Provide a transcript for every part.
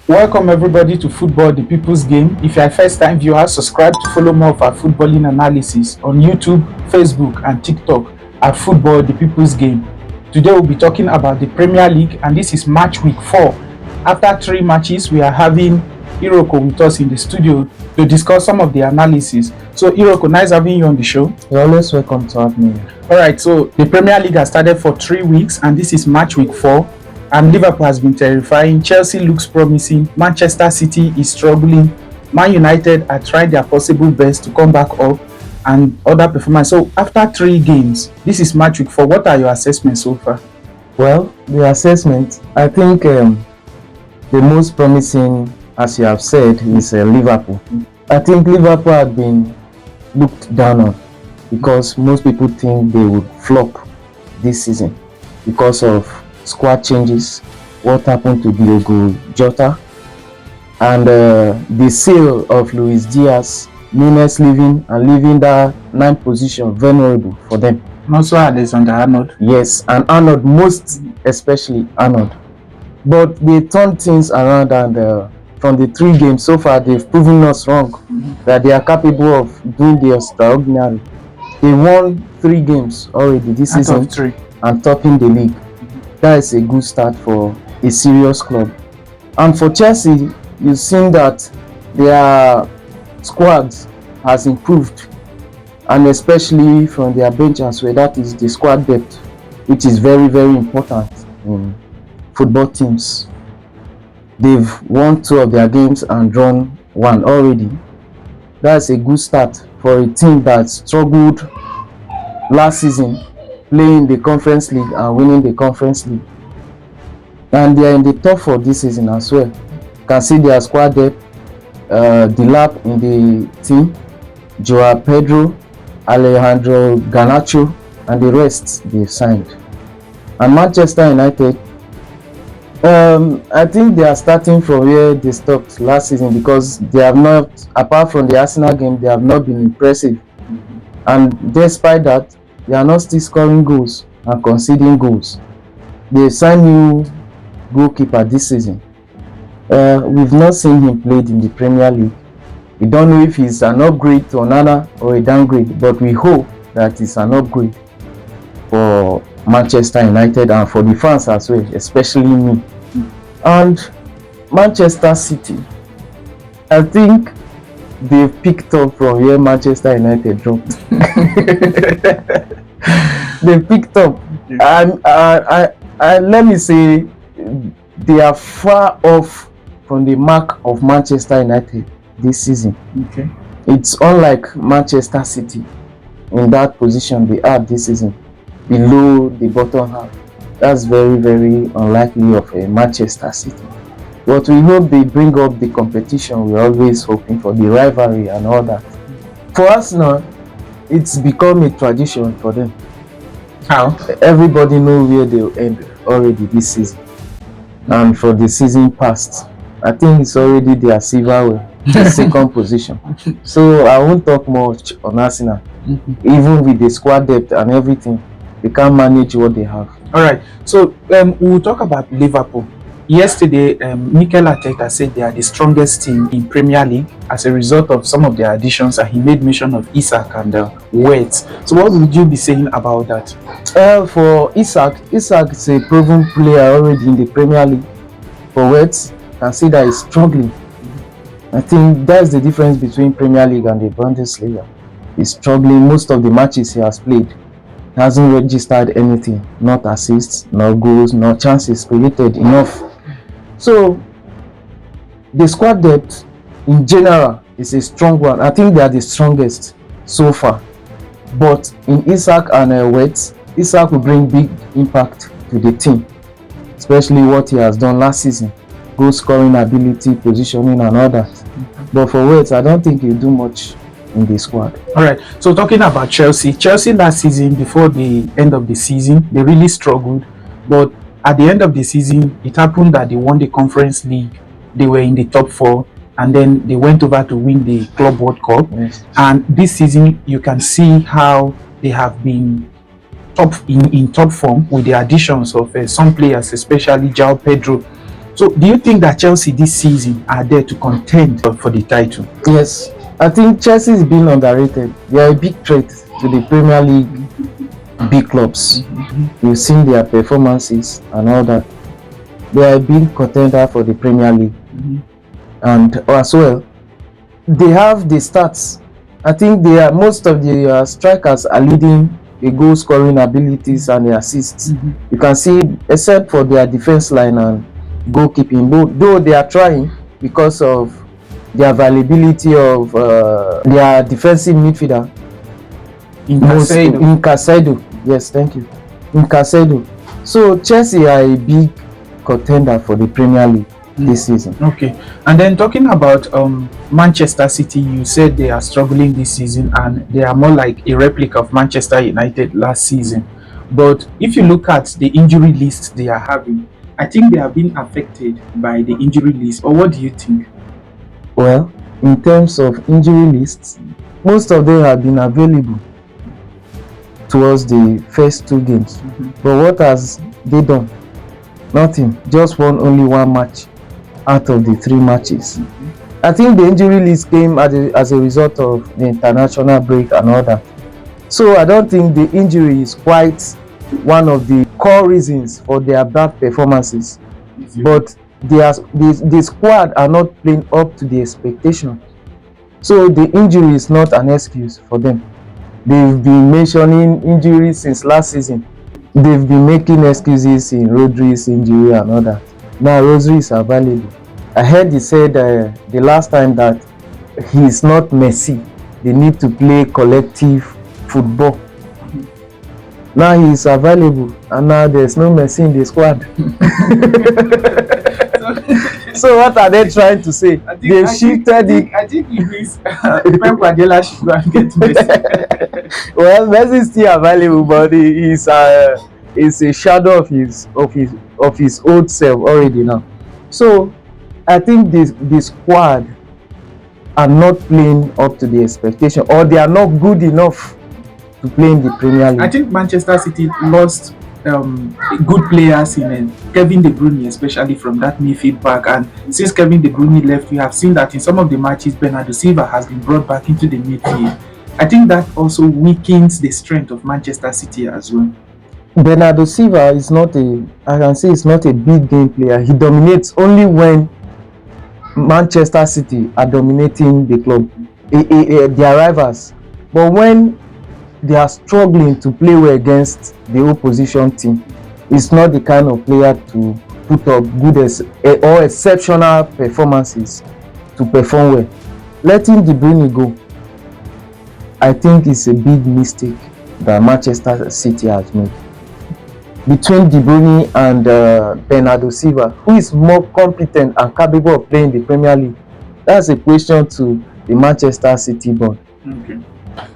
Welcome everybody to Football the People's Game. If you're a first time viewer, subscribe to follow more of our footballing analysis on YouTube, Facebook and TikTok at Football the People's Game. Today we'll be talking about the Premier League and this is match week 4. After 3 matches, we are having Iroko with us in the studio to discuss some of the analysis. So Iroko, nice having you on the show. You're always welcome to have me. Alright, so the Premier League has started for 3 weeks and this is match week 4. And Liverpool has been terrifying. Chelsea looks promising. Manchester City is struggling. Man United are trying their possible best to come back up and other performance. So after 3 games, this is match week 4. What are your assessments so far? Well, the assessment, I think the most promising, as you have said, is Liverpool. I think Liverpool have been looked down on because most people think they would flop this season because of squad changes, what happened to Diogo Jota, and the sale of Luis Diaz, Nunes leaving and leaving that 9th position vulnerable for them. And also Alexander-Arnold. Yes, and Arnold, most especially Arnold. But they turned things around and from the 3 games so far, they've proven us wrong, that they are capable of doing the extraordinary. They won 3 games already this season and topping the league. That is a good start for a serious club. And for Chelsea, you've seen that their squad has improved, and especially from their bench as well. That is the squad depth, which is very, very important in football teams. They've won 2 of their games and drawn 1 already. That's a good start for a team that struggled last season, playing the Conference League and winning the Conference League. And they are in the top 4 this season as well. You can see their squad depth, Delap in the team, Joao Pedro, Alejandro Garnacho, and the rest they've signed. And Manchester United, I think they are starting from where they stopped last season because they have not, apart from the Arsenal game, they have not been impressive. And despite that, they are not still scoring goals and conceding goals. They signed new goalkeeper this season. We've not seen him played in the Premier League. We don't know if he's an upgrade to Onana or a downgrade, but we hope that it's an upgrade for Manchester United and for the fans as well, especially me. And Manchester City, I think they've picked up from where Manchester United dropped. They picked up, and let me say, they are far off from the mark of Manchester United this season. Okay. It's unlike Manchester City in that position they are this season, below the bottom half. That's very, very unlikely of a Manchester City. But we hope they bring up the competition. We're always hoping for the rivalry and all that. For us now, it's become a tradition for them. How? Everybody knows where they'll end already this season. And for the season past, I think it's already their silverware, the 2nd position. So I won't talk much on Arsenal. Even with the squad depth and everything, they can't manage what they have. Alright, so we'll talk about Liverpool. Yesterday, Mikel Arteta said they are the strongest team in Premier League as a result of some of their additions, and he made mention of Isak and Wirtz. So what would you be saying about that? For Isak is a proven player already in the Premier League. For Wirtz, you can see that he's struggling. I think that's the difference between Premier League and the Bundesliga. He's struggling. Most of the matches he has played, he hasn't registered anything, not assists, no goals, no chances created enough. So the squad depth in general is a strong one. I think they are the strongest so far. But in Isak and Wirtz, Isak will bring big impact to the team, especially what he has done last season, goal scoring ability, positioning and all that. But for Wirtz, I don't think he'll do much in the squad. Alright, so talking about Chelsea last season, before the end of the season, they really struggled. But at the end of the season, it happened that they won the Conference League. They were in the top 4, and then they went over to win the Club World Cup. Yes. And this season, you can see how they have been in top form with the additions of some players, especially Joao Pedro So, do you think that Chelsea this season are there to contend for the title? Yes, I think Chelsea is being underrated. They are a big threat to the Premier League big clubs. You've seen their performances and all that. They are a big contender for the Premier League. And as well, they have the stats. I think they are most of the strikers are leading the goal scoring abilities and the assists. You can see, except for their defense line and goalkeeping, though they are trying because of the availability of their defensive midfielder in Caicedo. Yes, thank you, in Caicedo. So Chelsea are a big contender for the Premier League this season. Okay, and then talking about Manchester City, you said they are struggling this season and they are more like a replica of Manchester United last season. But if you look at the injury list they are having, I think they have been affected by the injury list. Or what do you think? Well, in terms of injury lists, most of them have been available towards the first two games. But what has they done? Nothing. Just won only one match out of the three matches. I think the injury list came as a result of the international break and all that. So I don't think the injury is quite one of the core reasons for their bad performances. But the squad are not playing up to the expectation. So the injury is not an excuse for them. They've been mentioning injuries since last season. They've been making excuses in Rodri's injury and all that. Now Rodri is available. I heard he said the last time that he is not Messi. They need to play collective football. Now he is available and now there's no Messi in the squad. So what are they trying to say? They've shifted it. I think it means Pep Guardiola should go and get Messi. Well, Messi is still available, but he is a shadow of his old self already now. So I think the squad are not playing up to the expectation, or they are not good enough to play in the Premier League. I think Manchester City lost good players in Kevin De Bruyne, especially from that midfield back. And since Kevin De Bruyne left, we have seen that in some of the matches, Bernardo Silva has been brought back into the midfield. I think that also weakens the strength of Manchester City as well. Bernardo Silva is not a big game player. He dominates only when Manchester City are dominating the club, their rivals. But when they are struggling to play well against the opposition team, it's not the kind of player to put up good or exceptional performances to perform well. Letting De Bruyne go, I think, is a big mistake that Manchester City has made. Between De Bruyne and Bernardo Silva, who is more competent and capable of playing the Premier League? That's a question to the Manchester City board. Okay.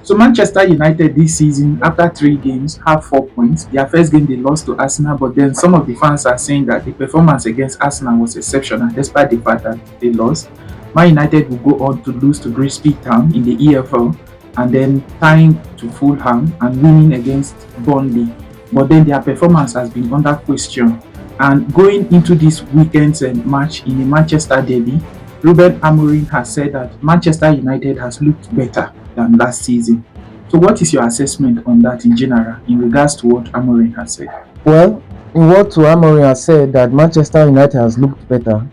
So Manchester United this season, after 3 games, have 4 points. Their first game they lost to Arsenal, but then some of the fans are saying that the performance against Arsenal was exceptional, despite the fact that they lost. Man United will go on to lose to Bristol Town in the EFL, and then tying to Fulham and winning against Burnley. But then their performance has been under question. And going into this weekend's match in the Manchester derby, Ruben Amorim has said that Manchester United has looked better than last season. So what is your assessment on that in general in regards to what Amorim has said? Well, in what Amorim has said, that Manchester United has looked better,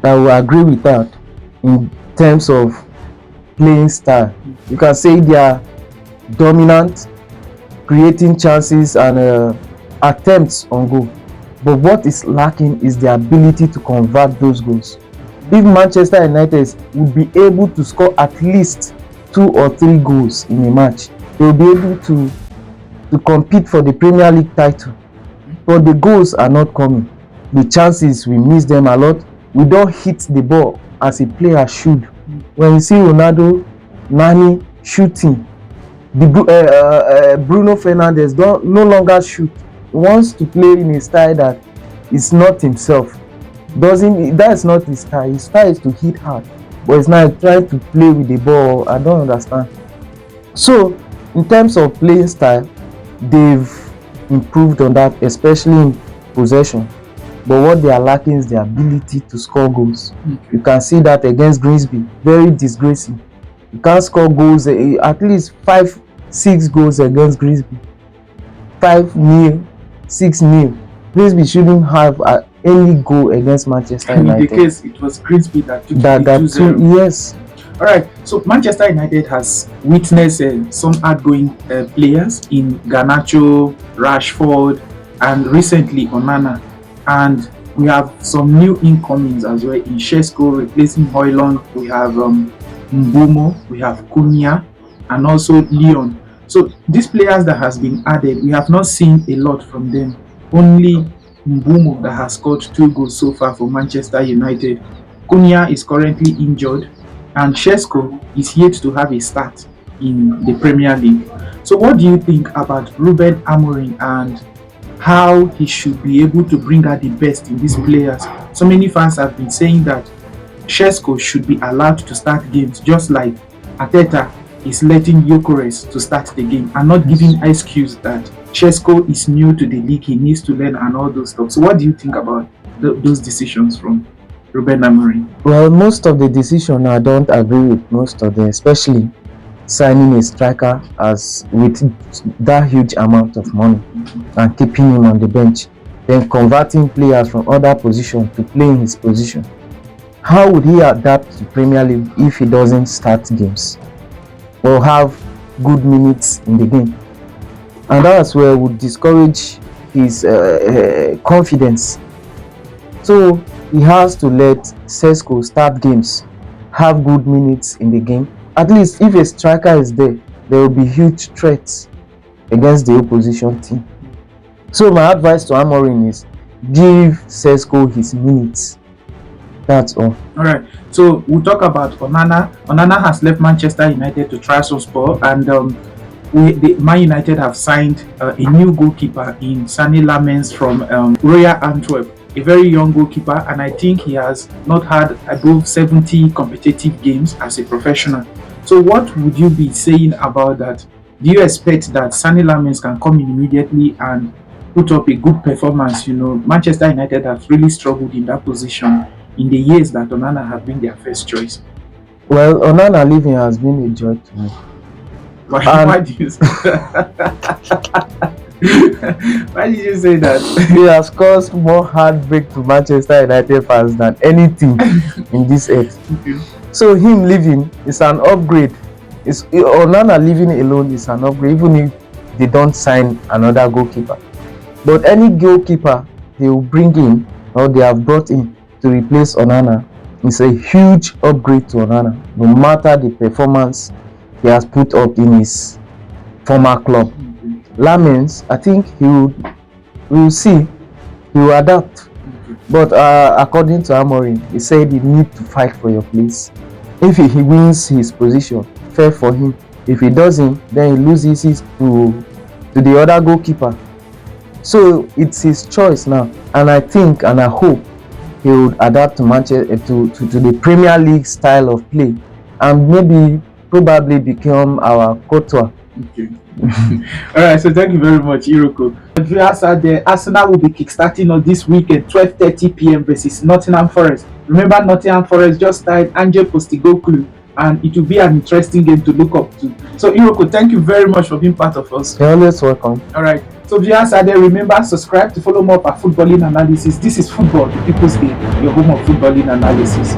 I will agree with that in terms of playing style. You can say they are dominant, creating chances and attempts on goal. But what is lacking is the ability to convert those goals. If Manchester United would be able to score at least 2 or 3 goals in a match, they will be able to compete for the Premier League title. But the goals are not coming. The chances, we miss them a lot. We don't hit the ball as a player should. When you see Ronaldo, Nani shooting, Bruno Fernandes no longer shoot. He wants to play in a style that is not himself. That's not his style. His style is to hit hard, but it's not trying to play with the ball. I don't understand. So in terms of playing style, they've improved on that, especially in possession. but what they are lacking is the ability to score goals. Okay. You can see that against Grimsby, very disgracing. You can't score goals, at least 5-6 goals against Grimsby. 5-0, 6-0. Grimsby shouldn't have any goal against Manchester United. In the case, it was Grimsby that took that 2-0. Yes. All right. So Manchester United has witnessed some outgoing players in Garnacho, Rashford, and recently Onana, and we have some new incomings as well in Shesko replacing Højlund. We have Mbumo, we have Cunha, and also Leon. So these players that has been added, we have not seen a lot from them. Only Mbumo that has scored 2 goals so far for Manchester United. Cunha is currently injured, and Shesko is yet to have a start in the Premier League. So what do you think about Ruben Amorim and how he should be able to bring out the best in these players? So many fans have been saying that Shesko should be allowed to start games, just like Arteta is letting Gyökeres to start the game, and not giving excuse that Shesko is new to the league, he needs to learn and all those stuff. So what do you think about those decisions from Ruben Amorim? Well, most of the decision I don't agree with most of them, especially signing a striker as with that huge amount of money and keeping him on the bench, then converting players from other positions to play in his position. How would he adapt to Premier League if he doesn't start games or have good minutes in the game? And that's where it would discourage his confidence. So he has to let Sesko start games, have good minutes in the game. At least if a striker is there, there will be huge threats against the opposition team. So my advice to Amorim is give Sesko his minutes. That's all. All right. So we'll talk about Onana. Onana has left Manchester United to Trabzonspor, and Man United have signed a new goalkeeper in Sani Lamens from Royal Antwerp, a very young goalkeeper, and I think he has not had above 70 competitive games as a professional. So what would you be saying about that? Do you expect that Sani Lamens can come in immediately and put up a good performance? You know, Manchester United have really struggled in that position in the years that Onana has been their first choice. Well, Onana leaving has been a joy to me. Why did you say that? Why did you say that? He has caused more heartbreak to Manchester United fans than anything in this earth. Okay. So him leaving is an upgrade. Onana leaving alone is an upgrade, even if they don't sign another goalkeeper. But any goalkeeper they will bring in or they have brought in to replace Onana is a huge upgrade to Onana, no matter the performance he has put up in his former club. Lamens, I think we'll see, he will adapt. But according to Amorim, he said he needs to fight for your place. If he wins his position, fair for him. If he doesn't, then he loses to the other goalkeeper. So it's his choice now, and I think and I hope he would adapt to Manchester to the Premier League style of play, and probably become our Courtois. Okay. All right. So thank you very much, Iroko. The viewers out there, Arsenal will be kickstarting on this weekend, 12:30 p.m. versus Nottingham Forest. Remember, Nottingham Forest just started Ange Postecoglou, and it will be an interesting game to look up to. So, Iroko, thank you very much for being part of us. You're always welcome. All right. So, viewers out there, remember, subscribe to follow more of our footballing analysis. This is Football, the People's Game, your home of footballing analysis.